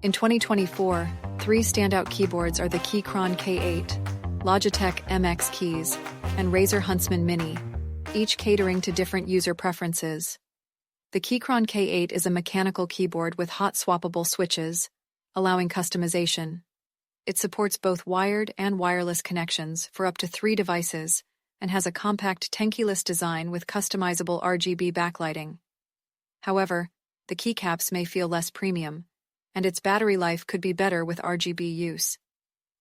In 2024, three standout keyboards are the Keychron K8, Logitech MX Keys, and Razer Huntsman Mini, each catering to different user preferences. The Keychron K8 is a mechanical keyboard with hot-swappable switches, allowing customization. It supports both wired and wireless connections for up to 3 devices and has a compact tankless design with customizable RGB backlighting. However, the keycaps may feel less premium, and its battery life could be better with RGB use.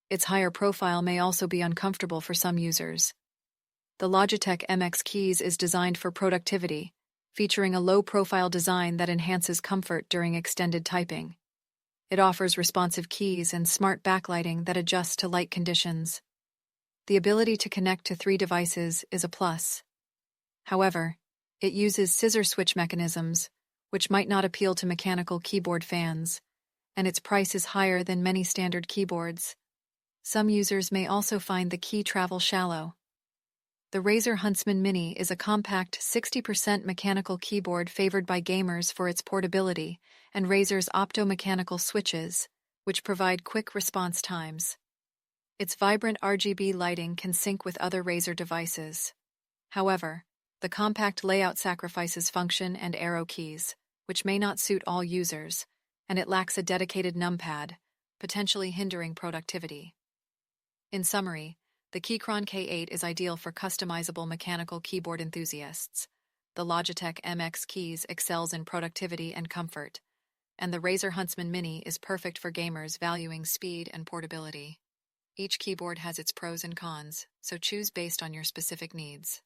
Its higher profile may also be uncomfortable for some users. The Logitech MX Keys is designed for productivity, featuring a low-profile design that enhances comfort during extended typing. It offers responsive keys and smart backlighting that adjust to light conditions. The ability to connect to 3 devices is a plus. However, it uses scissor switch mechanisms, which might not appeal to mechanical keyboard fans, and its price is higher than many standard keyboards. Some users may also find the key travel shallow. The Razer Huntsman Mini is a compact 60% mechanical keyboard favored by gamers for its portability and Razer's opto-mechanical switches, which provide quick response times. Its vibrant RGB lighting can sync with other Razer devices. However, the compact layout sacrifices function and arrow keys, which may not suit all users, and it lacks a dedicated numpad, potentially hindering productivity. In summary, the Keychron K8 is ideal for customizable mechanical keyboard enthusiasts. The Logitech MX Keys excels in productivity and comfort, and the Razer Huntsman Mini is perfect for gamers valuing speed and portability. Each keyboard has its pros and cons, so choose based on your specific needs.